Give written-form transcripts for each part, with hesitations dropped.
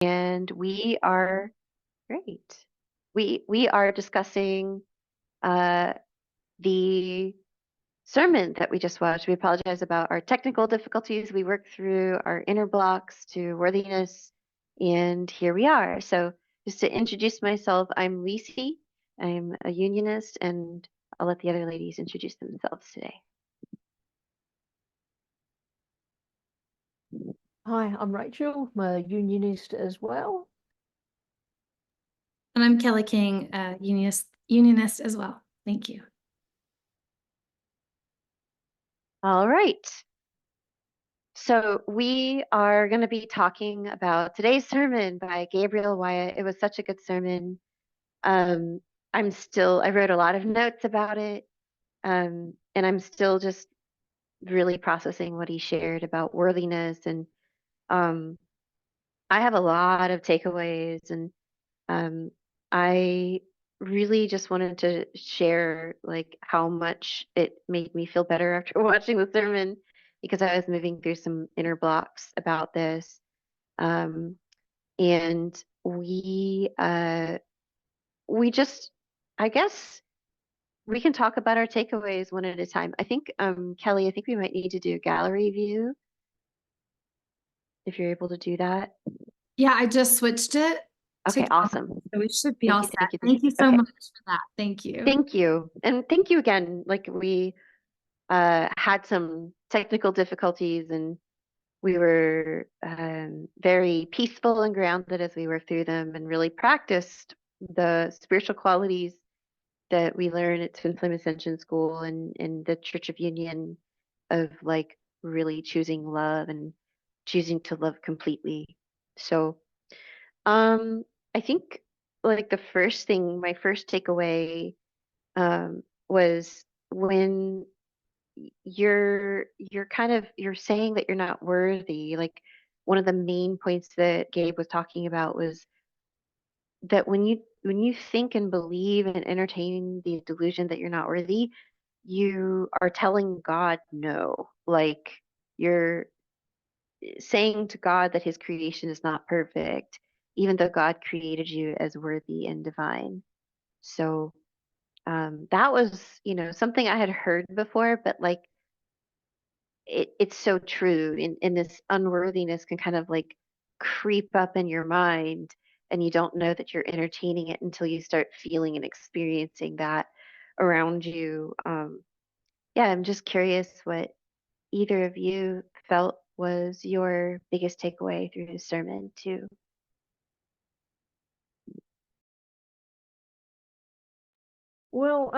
and we are great. We are discussing the sermon that we just watched. We apologize about our technical difficulties. We worked through our inner blocks to worthiness, and here we are. So, just to introduce myself, I'm Lisi. I'm a unionist, and I'll let the other ladies introduce themselves today. Hi, I'm Rachel. I'm a unionist as well. And I'm Kelly King, unionist as well. Thank you. All right. So we are going to be talking about today's sermon by Gabriel Wyatt. It was such a good sermon. I wrote a lot of notes about it. And I'm still just really processing what he shared about worthiness. And um, I have a lot of takeaways, and I really just wanted to share like how much it made me feel better after watching the sermon, because I was moving through some inner blocks about this. And we just, I guess we can talk about our takeaways one at a time. I think, Kelly, I think we might need to do a gallery view if you're able to do that. Yeah, I just switched it. Okay, awesome. So we should be Thank all you, set. thank you, Thank you so okay. much for that. Thank you. Thank you. And thank you again. Like we had some technical difficulties, and we were very peaceful and grounded as we worked through them, and really practiced the spiritual qualities that we learn at Twin Flame Ascension School and in the Church of Union, of like really choosing love and choosing to love completely. So I think like my first takeaway was when you're saying that you're not worthy. Like one of the main points that Gabe was talking about was that when you think and believe and entertain the delusion that you're not worthy, you are telling God no. Like you're saying to God that his creation is not perfect, even though God created you as worthy and divine. So that was, something I had heard before, but like it's so true. And this unworthiness can kind of like creep up in your mind, and you don't know that you're entertaining it until you start feeling and experiencing that around you. Yeah, I'm just curious what either of you felt was your biggest takeaway through the sermon too. Well,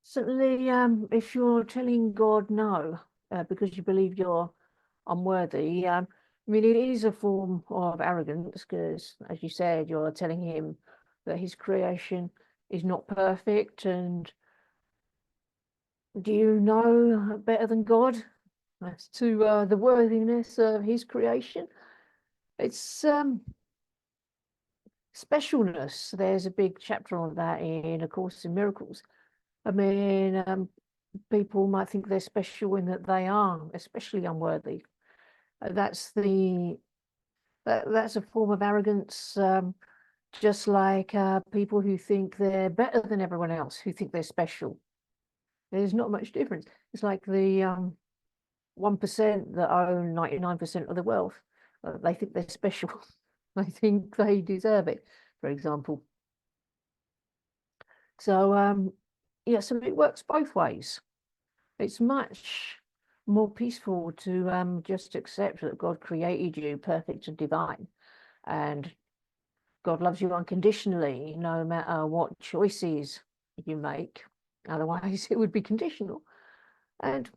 certainly, if you're telling God no because you believe you're unworthy, I mean, it is a form of arrogance because, as you said, you're telling him that his creation is not perfect. And do you know better than God as to the worthiness of his creation? It's specialness. There's a big chapter on that in A Course in Miracles. I mean, people might think they're special in that they are especially unworthy. That's a form of arrogance, just like people who think they're better than everyone else, who think they're special. There's not much difference. It's like the 1% that own 99% of the wealth. They think they're special. They think they deserve it, for example. So yeah, so it works both ways. It's much more peaceful to just accept that God created you perfect and divine, and God loves you unconditionally, no matter what choices you make. Otherwise, it would be conditional. And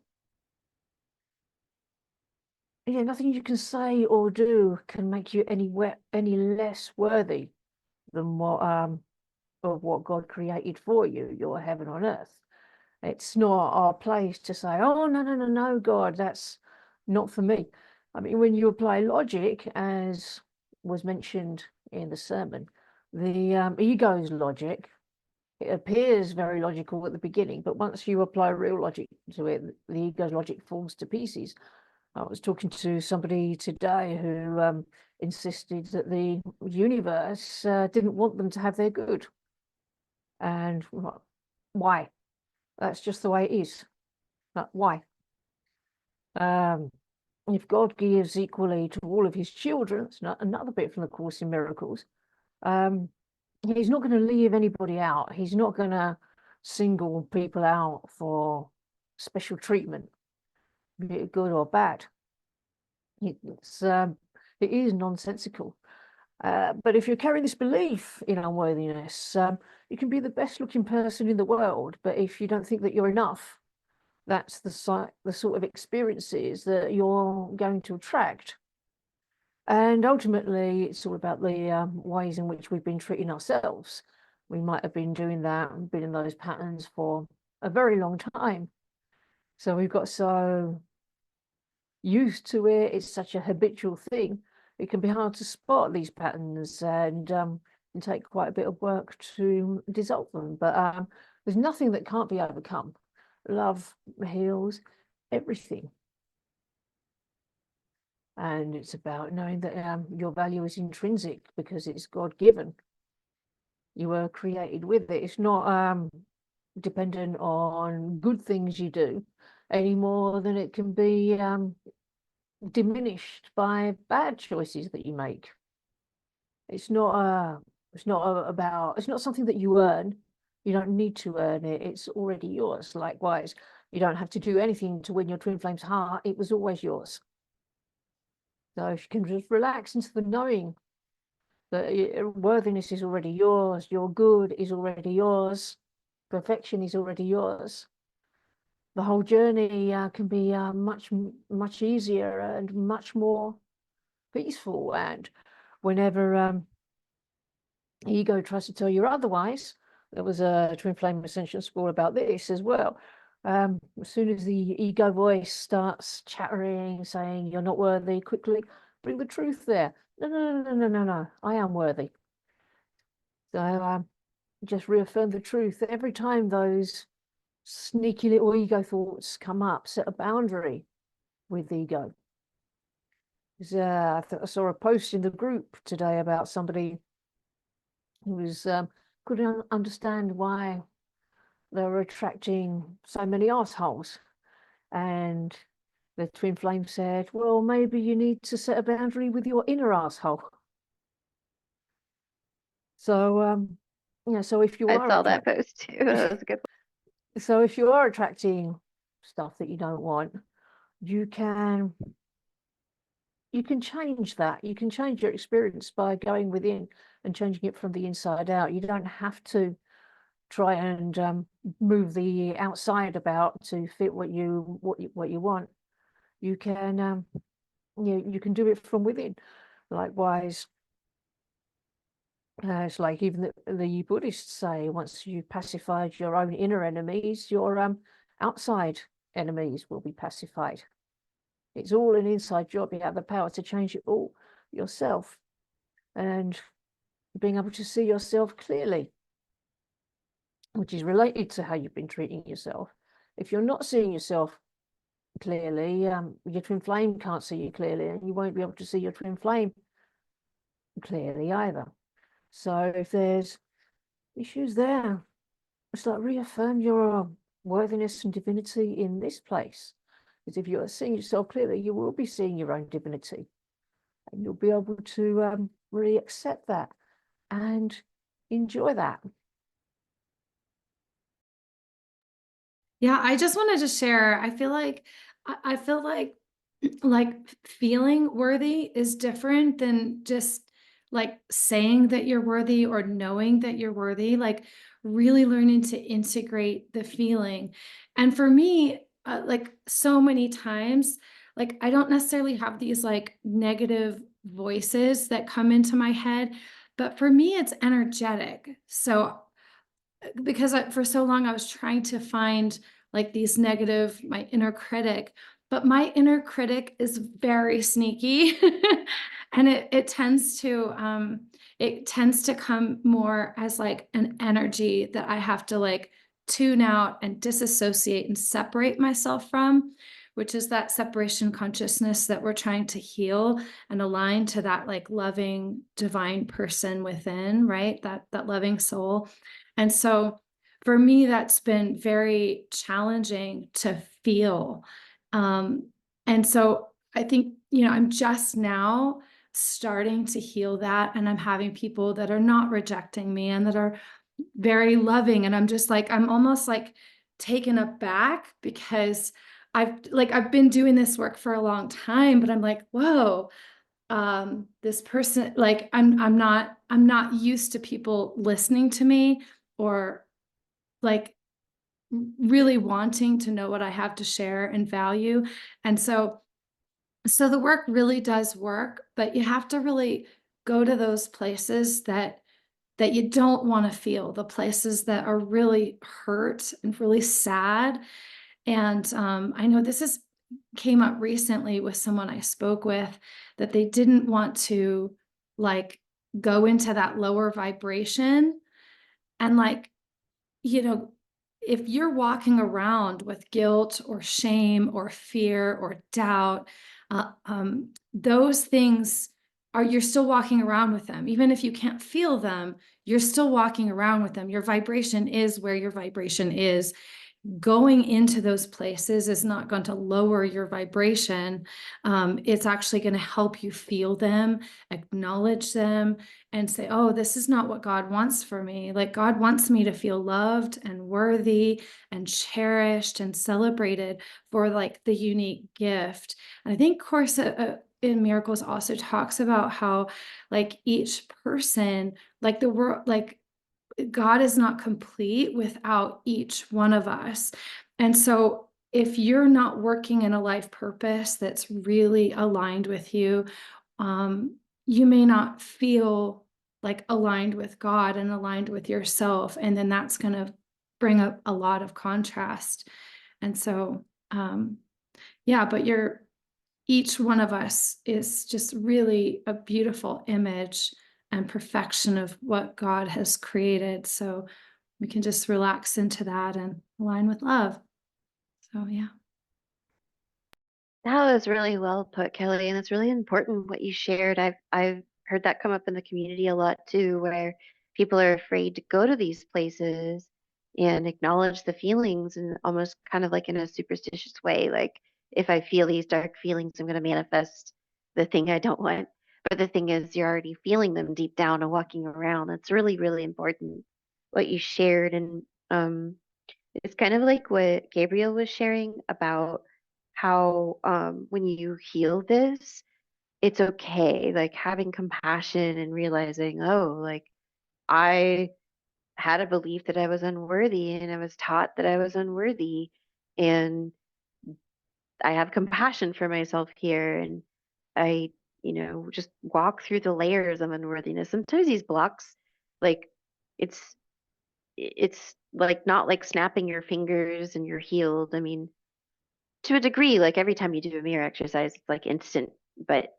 yeah, nothing you can say or do can make you any less worthy than what of what God created for you, your heaven on earth. It's not our place to say, oh, no, God, that's not for me. I mean, when you apply logic, as was mentioned in the sermon, the ego's logic, it appears very logical at the beginning, but once you apply real logic to it, the ego's logic falls to pieces. I was talking to somebody today who insisted that the universe didn't want them to have their good. And why? That's just the way it is. But why? If God gives equally to all of his children, it's not another bit from the Course in Miracles, he's not going to leave anybody out. He's not going to single people out for special treatment, be it good or bad. It is nonsensical. But if you're carrying this belief in unworthiness, you can be the best looking person in the world, but if you don't think that you're enough, that's the sort of experiences that you're going to attract. And ultimately, it's all about the ways in which we've been treating ourselves. We might have been doing that and been in those patterns for a very long time. So we've got so used to it, it's such a habitual thing. It can be hard to spot these patterns and take quite a bit of work to dissolve them. But there's nothing that can't be overcome. Love heals everything. And it's about knowing that your value is intrinsic because it's God-given. You were created with it. It's not dependent on good things you do any more than it can be diminished by bad choices that you make. It's not something that you earn. You don't need to earn it. It's already yours. Likewise, you don't have to do anything to win your twin flame's heart. It was always yours. So if you can just relax into the knowing that worthiness is already yours, your good is already yours, perfection is already yours, the whole journey can be much easier and much more peaceful. And whenever ego tries to tell you otherwise, there was a twin flame ascension school about this as well. As soon as the ego voice starts chattering, saying you're not worthy, quickly bring the truth there. No, I am worthy. So just reaffirm the truth. Every time those sneaky little ego thoughts come up, set a boundary with ego. I saw a post in the group today about somebody who was couldn't understand why they were attracting so many assholes, and the twin flame said, well, maybe you need to set a boundary with your inner asshole. So so if you I saw that post too. That was a good one. So if you are attracting stuff that you don't want, you can change that. You can change your experience by going within and changing it from the inside out. You don't have to try and move the outside about to fit what you want. You can you can do it from within. Likewise, it's like even the Buddhists say, once you've pacified your own inner enemies, your outside enemies will be pacified. It's all an inside job. You have the power to change it all yourself, and being able to see yourself clearly, which is related to how you've been treating yourself. If you're not seeing yourself clearly, your twin flame can't see you clearly, and you won't be able to see your twin flame clearly either. So if there's issues there, it's like reaffirm your worthiness and divinity in this place. Because if you're seeing yourself clearly, you will be seeing your own divinity, and you'll be able to really accept that and enjoy that. Yeah, I just wanted to share. I feel like feeling worthy is different than just like saying that you're worthy or knowing that you're worthy, like really learning to integrate the feeling. And for me, like so many times, like I don't necessarily have these like negative voices that come into my head, but for me, it's energetic. So because for so long I was trying to find like these negative, my inner critic, but my inner critic is very sneaky and it tends to come more as like an energy that I have to like tune out and disassociate and separate myself from. which is that separation consciousness that we're trying to heal and align to that like loving divine person within, right? That loving soul. And so for me, that's been very challenging to feel. And so I think, I'm just now starting to heal that. And I'm having people that are not rejecting me and that are very loving. And I'm just like, I'm almost like taken aback because I've been doing this work for a long time, but I'm like, whoa, this person, like, I'm not used to people listening to me or like really wanting to know what I have to share and value. And so the work really does work, but you have to really go to those places that you don't want to feel, the places that are really hurt and really sad. And I know came up recently with someone I spoke with, that they didn't want to like go into that lower vibration. And like, you know, if you're walking around with guilt or shame or fear or doubt, those things you're still walking around with them. Even if you can't feel them, you're still walking around with them. Your vibration is where your vibration is. Going into those places is not going to lower your vibration. It's actually going to help you feel them, acknowledge them, and say, oh, this is not what God wants for me. Like, God wants me to feel loved and worthy and cherished and celebrated for like the unique gift. And I think Course in Miracles also talks about how like each person, like the world, like God is not complete without each one of us. And so if you're not working in a life purpose that's really aligned with you, you may not feel like aligned with God and aligned with yourself. And then that's going to bring up a lot of contrast. And so, but each one of us is just really a beautiful image and perfection of what God has created. So we can just relax into that and align with love. So, yeah. That was really well put, Kelly, and it's really important what you shared. I've heard that come up in the community a lot too, where people are afraid to go to these places and acknowledge the feelings, and almost kind of like in a superstitious way, like if I feel these dark feelings, I'm going to manifest the thing I don't want. But the thing is, you're already feeling them deep down and walking around. That's really, really important what you shared, and it's kind of like what Gabriel was sharing about how when you heal this, it's okay, like having compassion and realizing, oh, like I had a belief that I was unworthy and I was taught that I was unworthy. And I have compassion for myself here. And I, just walk through the layers of unworthiness. Sometimes these blocks, like, it's it's like not like snapping your fingers and you're healed. I mean, to a degree, like every time you do a mirror exercise, it's like instant, but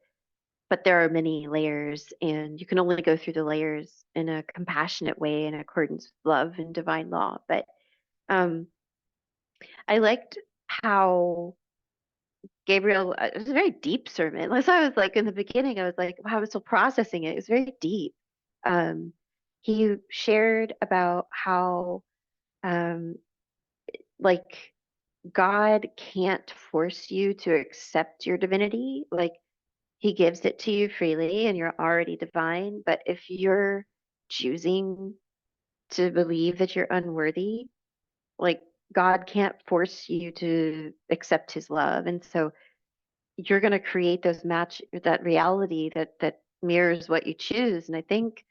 there are many layers, and you can only go through the layers in a compassionate way in accordance with love and divine law. But um, I liked how Gabriel, it was a very deep sermon. As I was like in the beginning, I was like, wow, I was still processing it. It was very deep. Um, he shared about how um, like God can't force you to accept your divinity. Like he gives it to you freely and you're already divine. But if you're choosing to believe that you're unworthy, like God can't force you to accept his love. And so you're going to create that reality that mirrors what you choose. And I think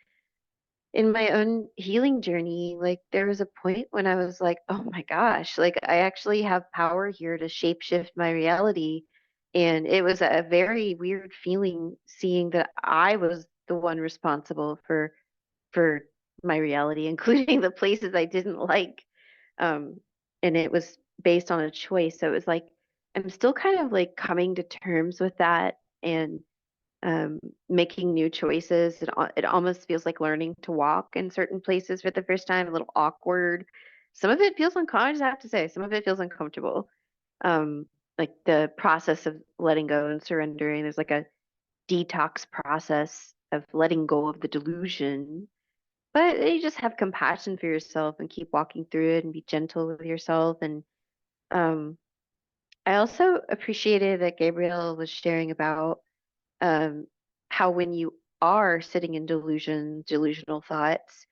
in my own healing journey, like there was a point when I was like, oh my gosh, like I actually have power here to shapeshift my reality. And it was a very weird feeling seeing that I was the one responsible for my reality, including the places I didn't like. Um, and it was based on a choice. So it was like I'm still kind of like coming to terms with that and making new choices. It almost feels like learning to walk in certain places for the first time, a little awkward. Some of it feels uncomfortable, I just have to say. Some of it feels uncomfortable. Um, like the process of letting go and surrendering. There's like a detox process of letting go of the delusion. But you just have compassion for yourself and keep walking through it and be gentle with yourself. And um, I also appreciated that Gabriel was sharing about um, how when you are sitting in delusional thoughts,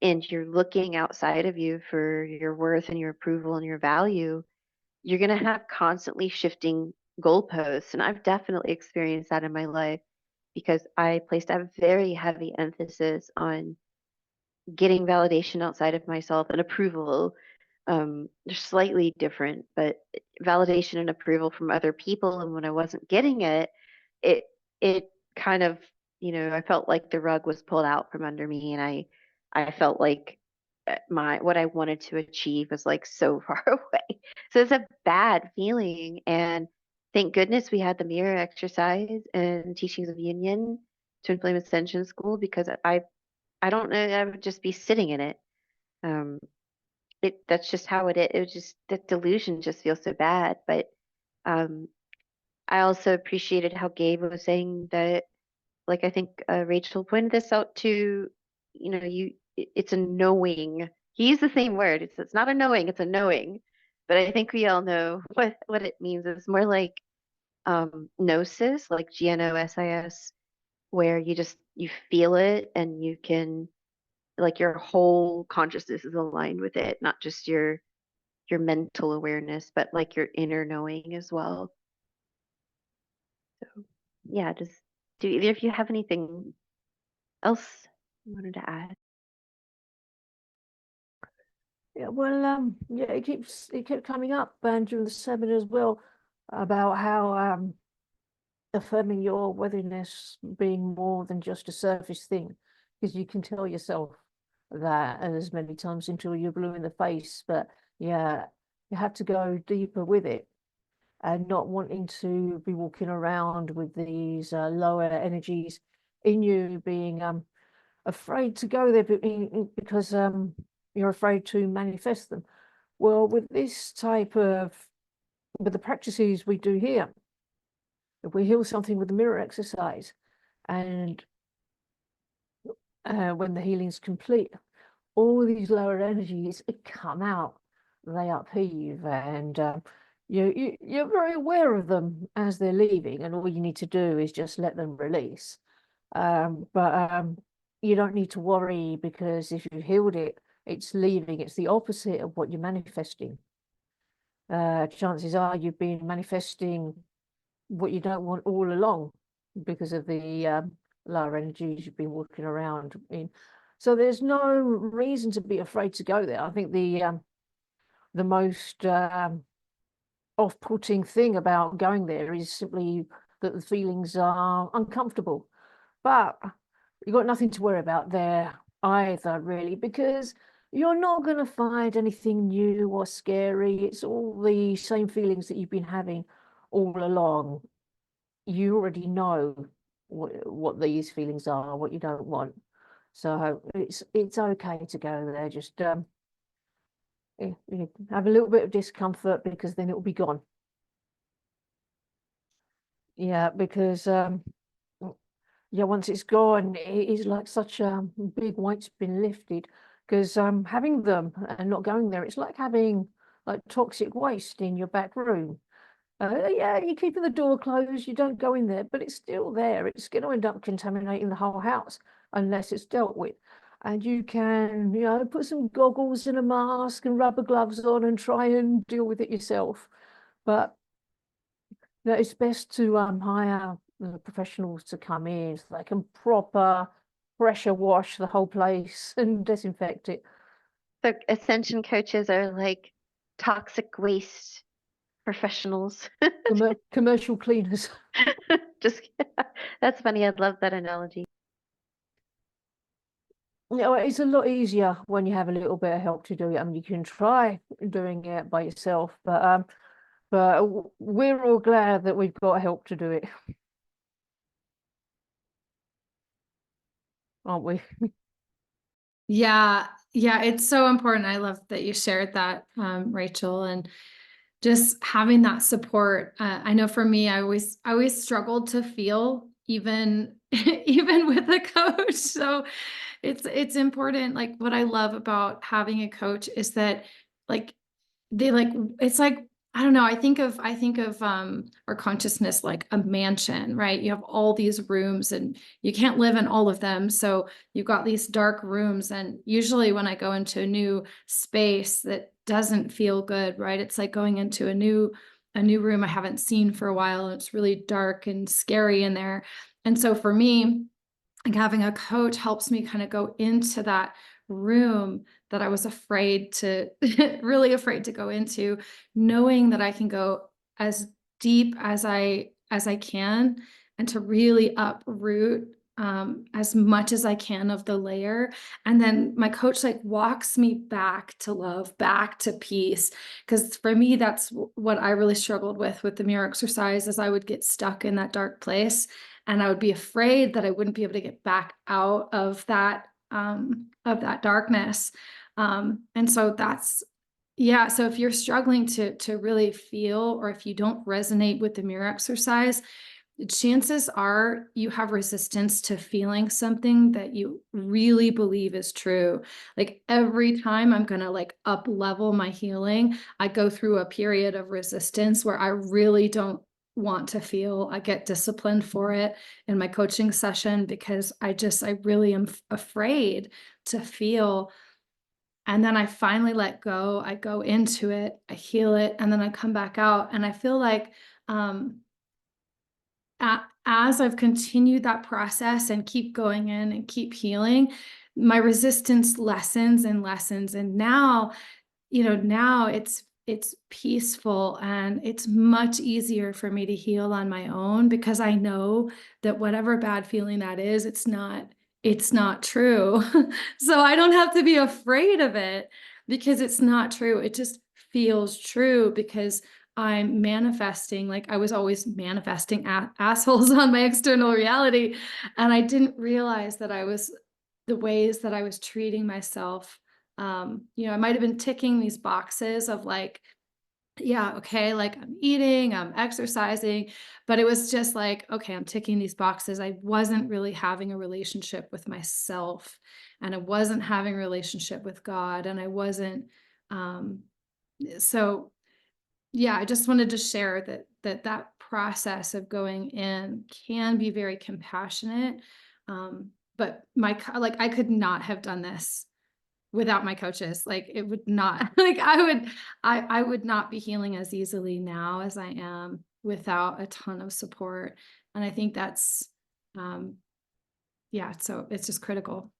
and you're looking outside of you for your worth and your approval and your value, you're going to have constantly shifting goalposts. And I've definitely experienced that in my life because I placed a very heavy emphasis on getting validation outside of myself and approval. They're slightly different, but validation and approval from other people. And when I wasn't getting it, it it kind of, I felt like the rug was pulled out from under me, and I felt like my what I wanted to achieve was like so far away. So it's a bad feeling, and thank goodness we had the mirror exercise and teachings of union to inflame ascension school, because I don't know, I would just be sitting in it. Um, that's just how it is. It was just the delusion just feels so bad. But um, I also appreciated how Gabe was saying that, like I think Rachel pointed this out too. It's a knowing. He used the same word. It's not a knowing. It's a knowing. But I think we all know what it means. It's more like gnosis, like GNOSIS, where you feel it and you can, like, your whole consciousness is aligned with it, not just your mental awareness, but like your inner knowing as well. So yeah, just do either of you have anything else you wanted to add? Yeah, well, yeah, it kept coming up and during the seminar as well about how affirming your worthiness being more than just a surface thing, because you can tell yourself that as many times until you're blue in the face, but yeah, you have to go deeper with it and not wanting to be walking around with these lower energies in you, being afraid to go there because you're afraid to manifest them. Well, with the practices we do here, if we heal something with the mirror exercise, and when the healing's complete, all these lower energies come out, they upheave, and you're very aware of them as they're leaving, and all you need to do is just let them release. But you don't need to worry, because if you've healed it, it's leaving. It's the opposite of what you're manifesting. Chances are you've been manifesting what you don't want all along because of the lower energies you've been walking around in. So there's no reason to be afraid to go there. I think the most off-putting thing about going there is simply that the feelings are uncomfortable. But you've got nothing to worry about there either, really, because you're not going to find anything new or scary. It's all the same feelings that you've been having all along. You already know what these feelings are, what you don't want. So it's okay to go there. Just have a little bit of discomfort, because then it will be gone. Yeah, because yeah, once it's gone, it is like such a big weight's been lifted. Because having them and not going there, it's like having like toxic waste in your back room. Yeah, you're keeping the door closed, you don't go in there, but it's still there. It's going to end up contaminating the whole house unless it's dealt with. And you can, put some goggles and a mask and rubber gloves on and try and deal with it yourself. But it's best to hire professionals to come in so they can proper pressure wash the whole place and disinfect it. So Ascension coaches are like toxic waste professionals. Commercial cleaners. Just that's funny. I love that analogy. It's a lot easier when you have a little bit of help to do it. I mean, you can try doing it by yourself, but we're all glad that we've got help to do it, aren't we? Yeah, it's so important. I love that you shared that, Rachel. And just having that support. I know for me, I always struggled to feel even even with a coach. So it's important. Like what I love about having a coach is that like they like it's like I don't know, I think of our consciousness like a mansion, right? You have all these rooms and you can't live in all of them. So you've got these dark rooms. And usually when I go into a new space that doesn't feel good, right? It's like going into a new room I haven't seen for a while, and it's really dark and scary in there. And so for me, like having a coach helps me kind of go into that room that I was afraid to really afraid to go into, knowing that I can go as deep as I can, and to really uproot as much as I can of the layer. And then my coach like walks me back to love, back to peace. Because for me, that's what I really struggled with the mirror exercise, is I would get stuck in that dark place, and I would be afraid that I wouldn't be able to get back out of that darkness. And so that's, yeah. So if you're struggling to really feel, or if you don't resonate with the mirror exercise, chances are you have resistance to feeling something that you really believe is true. Like every time I'm going to like up level my healing, I go through a period of resistance where I really don't want to feel. I get disciplined for it in my coaching session because I really am afraid to feel. And then I finally let go. I go into it, I heal it, and then I come back out. And I feel like, as I've continued that process and keep going in and keep healing, my resistance lessens and lessens. And now, now it's peaceful, and it's much easier for me to heal on my own, because I know that whatever bad feeling that is, it's not true. So I don't have to be afraid of it, because it's not true. It just feels true, because I'm manifesting, like I was always manifesting assholes on my external reality. And I didn't realize that the ways that I was treating myself. I might have been ticking these boxes of like, yeah, okay, like I'm eating, I'm exercising, but it was just like, okay, I'm ticking these boxes. I wasn't really having a relationship with myself, and I wasn't having a relationship with God, and I wasn't, um, so yeah, I just wanted to share that process of going in can be very compassionate. But like I could not have done this without my coaches. Like it would not, like I would not be healing as easily now as I am without a ton of support. And I think that's, yeah, so it's just critical.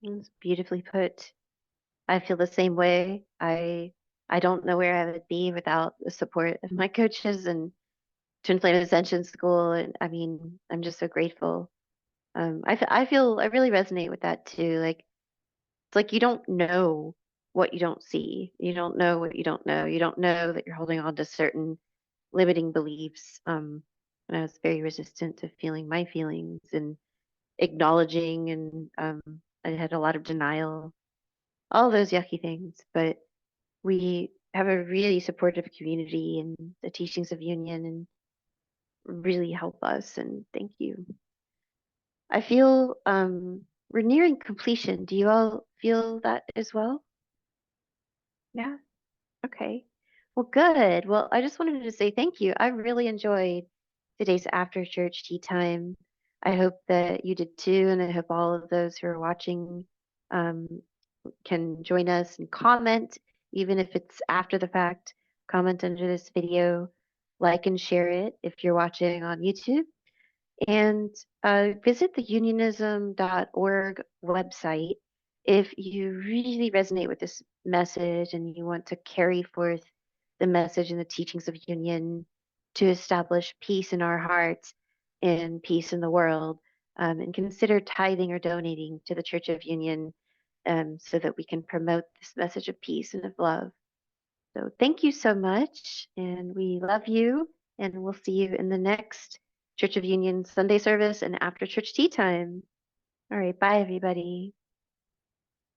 It's beautifully put. I feel the same way. I don't know where I would be without the support of my coaches and Twin Flame Ascension School. And I mean, I'm just so grateful. I feel I really resonate with that too. Like it's like you don't know what you don't see. You don't know what you don't know. You don't know that you're holding on to certain limiting beliefs. And I was very resistant to feeling my feelings and acknowledging, and I had a lot of denial, all those yucky things. But we have a really supportive community, and the teachings of union and really help us. And thank you. I feel we're nearing completion. Do you all feel that as well? Yeah. Okay. Well, good. Well, I just wanted to say thank you. I really enjoyed today's after church tea time. I hope that you did too, and I hope all of those who are watching um, can join us and comment, even if it's after the fact. Comment under this video, like and share it if you're watching on YouTube, and visit the unionism.org website if you really resonate with this message and you want to carry forth the message and the teachings of union to establish peace in our hearts and peace in the world. And consider tithing or donating to the Church of Union, so that we can promote this message of peace and of love. So thank you so much, and we love you, and we'll see you in the next Church of Union Sunday service and after church tea time. All right, bye everybody.